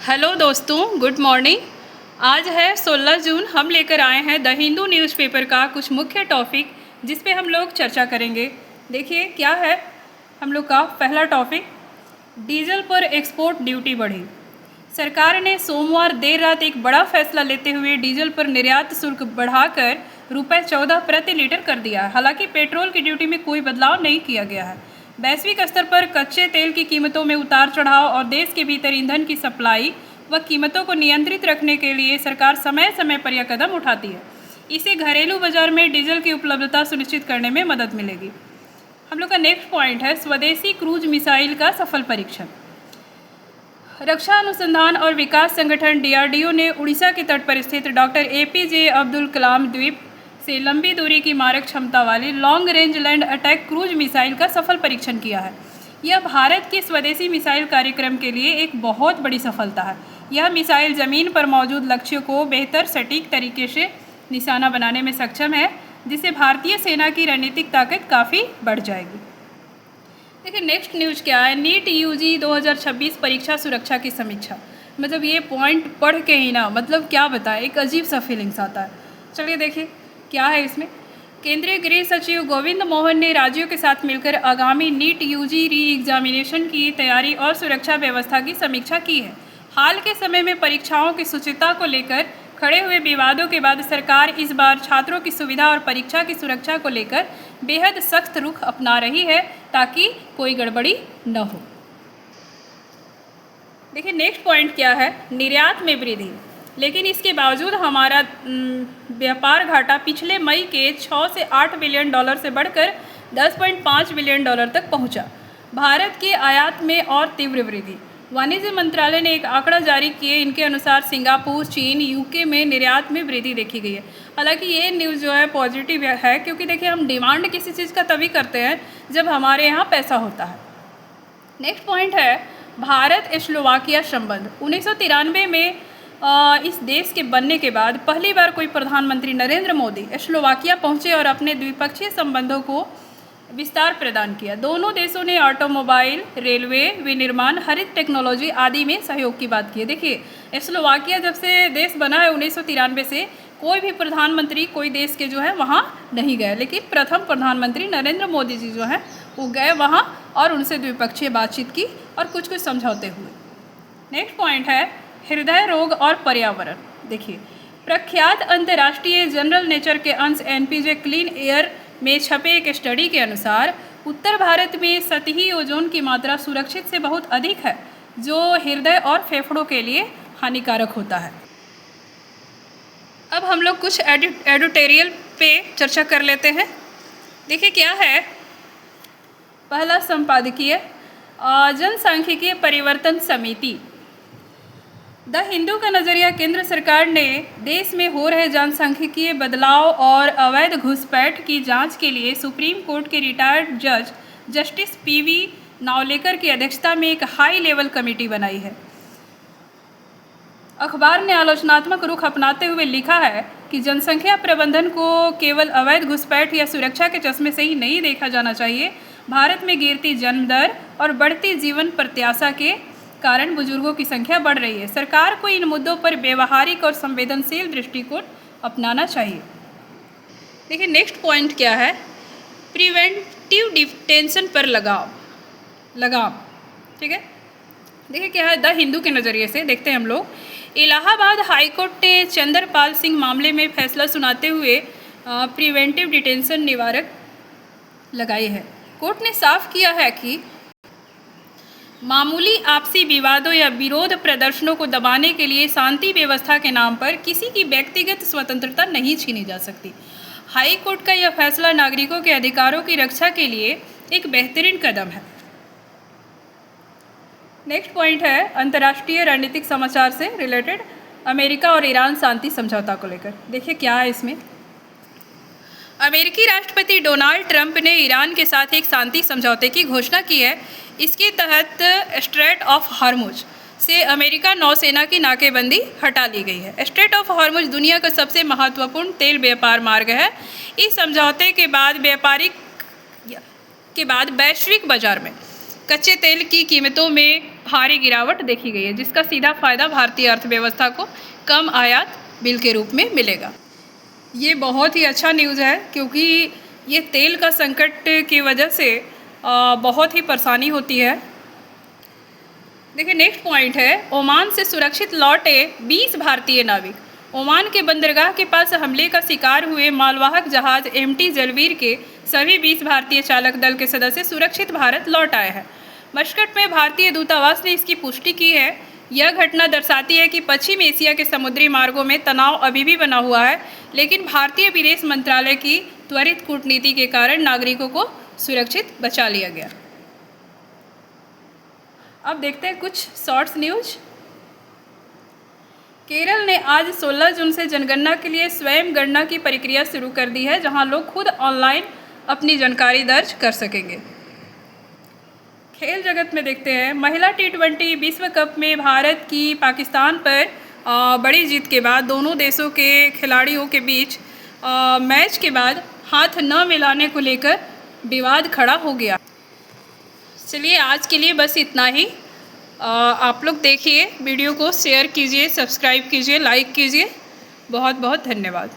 Hello दोस्तों, good morning. आज है 16 जून। हम लेकर आए हैं द हिंदू न्यूज़पेपर का कुछ मुख्य टॉपिक जिस पे हम लोग चर्चा करेंगे। देखिए क्या है हम लोग का पहला टॉपिक, डीजल पर एक्सपोर्ट ड्यूटी बढ़ी। सरकार ने सोमवार देर रात एक बड़ा फैसला लेते हुए डीजल पर निर्यात शुल्क बढ़ाकर ₹14 प्रति लीटर कर दिया है। हालांकि पेट्रोल की ड्यूटी में कोई बदलाव नहीं किया गया है। वैश्विक स्तर पर कच्चे तेल की कीमतों में उतार चढ़ाव और देश के भीतर ईंधन की सप्लाई व कीमतों को नियंत्रित रखने के लिए सरकार समय समय पर यह कदम उठाती है। इससे घरेलू बाजार में डीजल की उपलब्धता सुनिश्चित करने में मदद मिलेगी। हम लोग का नेक्स्ट पॉइंट है स्वदेशी क्रूज मिसाइल का सफल परीक्षण। रक्षा अनुसंधान और विकास संगठन DRDO ने उड़ीसा के तट पर स्थित डॉक्टर APJ अब्दुल कलाम द्वीप से लंबी दूरी की मारक क्षमता वाली long range land attack cruise missile का सफल परीक्षण किया है। यह भारत के स्वदेशी मिसाइल कार्यक्रम के लिए एक बहुत बड़ी सफलता है। यह मिसाइल ज़मीन पर मौजूद लक्ष्यों को बेहतर सटीक तरीके से निशाना बनाने में सक्षम है, जिससे भारतीय सेना की रणनीतिक ताकत काफ़ी बढ़ जाएगी। देखिए नेक्स्ट न्यूज़ क्या है, नीट UG 2026 परीक्षा सुरक्षा की समीक्षा। मतलब ये पॉइंट पढ़ के ही ना मतलब क्या बताएं, एक अजीब सा फीलिंग्स आता है। चलिए देखिए क्या है इसमें। केंद्रीय गृह सचिव गोविंद मोहन ने राज्यों के साथ मिलकर आगामी नीट UG री एग्जामिनेशन की तैयारी और सुरक्षा व्यवस्था की समीक्षा की है। हाल के समय में परीक्षाओं की शुचिता को लेकर खड़े हुए विवादों के बाद सरकार इस बार छात्रों की सुविधा और परीक्षा की सुरक्षा को लेकर बेहद सख्त रुख अपना रही है ताकि कोई गड़बड़ी न हो। देखिए नेक्स्ट पॉइंट क्या है, निर्यात में वृद्धि। लेकिन इसके बावजूद हमारा व्यापार घाटा पिछले मई के 6 से 8 बिलियन डॉलर से बढ़कर 10.5 बिलियन डॉलर तक पहुंचा। भारत की आयात में और तीव्र वृद्धि। वाणिज्य मंत्रालय ने एक आंकड़ा जारी किए, इनके अनुसार सिंगापुर, चीन, UK में निर्यात में वृद्धि देखी गई है। हालांकि ये न्यूज़ जो है पॉजिटिव है, क्योंकि देखिए हम डिमांड किसी चीज़ का तभी करते हैं जब हमारे यहाँ पैसा होता है। नेक्स्ट पॉइंट है भारत स्लोवाकिया संबंध। 1993 में इस देश के बनने के बाद पहली बार कोई प्रधानमंत्री नरेंद्र मोदी स्लोवाकिया पहुंचे और अपने द्विपक्षीय संबंधों को विस्तार प्रदान किया। दोनों देशों ने ऑटोमोबाइल, रेलवे, विनिर्माण, हरित टेक्नोलॉजी आदि में सहयोग की बात की है। देखिए स्लोवाकिया जब से देश बना है 1993 से कोई भी प्रधानमंत्री कोई देश के जो है वहाँ नहीं गए, लेकिन प्रथम प्रधानमंत्री नरेंद्र मोदी जी जो हैं वो गए वहाँ और उनसे द्विपक्षीय बातचीत की और कुछ समझौते हुए। नेक्स्ट पॉइंट है हृदय रोग और पर्यावरण। देखिए प्रख्यात अंतर्राष्ट्रीय जनरल नेचर के अंश NPJ क्लीन एयर में छपे एक स्टडी के अनुसार उत्तर भारत में सतही ओजोन की मात्रा सुरक्षित से बहुत अधिक है, जो हृदय और फेफड़ों के लिए हानिकारक होता है। अब हम लोग कुछ एडिटोरियल पे चर्चा कर लेते हैं। देखिए क्या है, पहला संपादकीय जनसांख्यिकीय परिवर्तन समिति। द हिंदू का नज़रिया, केंद्र सरकार ने देश में हो रहे जनसांख्यिकीय बदलाव और अवैध घुसपैठ की जांच के लिए सुप्रीम कोर्ट के रिटायर्ड जज जस्टिस PV नावलेकर की अध्यक्षता में एक हाई लेवल कमेटी बनाई है। अखबार ने आलोचनात्मक रुख अपनाते हुए लिखा है कि जनसंख्या प्रबंधन को केवल अवैध घुसपैठ या सुरक्षा के चश्मे से ही नहीं देखा जाना चाहिए। भारत में गिरती जन्म दर और बढ़ती जीवन प्रत्याशा के कारण बुजुर्गों की संख्या बढ़ रही है। सरकार को इन मुद्दों पर व्यवहारिक और संवेदनशील दृष्टिकोण अपनाना चाहिए। देखिए नेक्स्ट पॉइंट क्या है, प्रिवेंटिव डिटेंशन पर लगाम। ठीक है, देखिए क्या है, द हिंदू के नज़रिए से देखते हैं हम लोग। इलाहाबाद हाईकोर्ट ने चंद्रपाल सिंह मामले में फैसला सुनाते हुए प्रिवेंटिव डिटेंशन निवारक लगाई है। कोर्ट ने साफ किया है कि मामूली आपसी विवादों या विरोध प्रदर्शनों को दबाने के लिए शांति व्यवस्था के नाम पर किसी की व्यक्तिगत स्वतंत्रता नहीं छीनी जा सकती। हाई कोर्ट का यह फैसला नागरिकों के अधिकारों की रक्षा के लिए एक बेहतरीन कदम है। नेक्स्ट पॉइंट है अंतर्राष्ट्रीय रणनीतिक समाचार से रिलेटेड, अमेरिका और ईरान शांति समझौता को लेकर। देखिए क्या है इसमें, अमेरिकी राष्ट्रपति डोनाल्ड ट्रंप ने ईरान के साथ एक शांति समझौते की घोषणा की है। इसके तहत स्ट्रेट ऑफ हॉर्मुज से अमेरिका नौसेना की नाकेबंदी हटा ली गई है। स्ट्रेट ऑफ हॉर्मुज दुनिया का सबसे महत्वपूर्ण तेल व्यापार मार्ग है। इस समझौते के बाद वैश्विक बाजार में कच्चे तेल की कीमतों में भारी गिरावट देखी गई है, जिसका सीधा फायदा भारतीय अर्थव्यवस्था को कम आयात बिल के रूप में मिलेगा। ये बहुत ही अच्छा न्यूज़ है, क्योंकि ये तेल का संकट की वजह से बहुत ही परेशानी होती है। देखिए नेक्स्ट पॉइंट है, ओमान से सुरक्षित लौटे 20 भारतीय नाविक। ओमान के बंदरगाह के पास हमले का शिकार हुए मालवाहक जहाज MT जलवीर के सभी 20 भारतीय चालक दल के सदस्य सुरक्षित भारत लौट आए हैं। मस्कट में भारतीय दूतावास ने इसकी पुष्टि की है। यह घटना दर्शाती है कि पश्चिम एशिया के समुद्री मार्गों में तनाव अभी भी बना हुआ है, लेकिन भारतीय विदेश मंत्रालय की त्वरित कूटनीति के कारण नागरिकों को सुरक्षित बचा लिया गया। अब देखते हैं कुछ शॉर्ट्स न्यूज। केरल ने आज 16 जून से जनगणना के लिए स्वयं गणना की प्रक्रिया शुरू कर दी है, जहां लोग खुद ऑनलाइन अपनी जानकारी दर्ज कर सकेंगे। खेल जगत में देखते हैं, महिला T20 विश्व कप में भारत की पाकिस्तान पर बड़ी जीत के बाद दोनों देशों के खिलाड़ियों के बीच मैच के बाद हाथ न मिलाने को लेकर विवाद खड़ा हो गया। चलिए आज के लिए बस इतना ही। आप लोग देखिए वीडियो को, शेयर कीजिए, सब्सक्राइब कीजिए, लाइक कीजिए। बहुत बहुत धन्यवाद।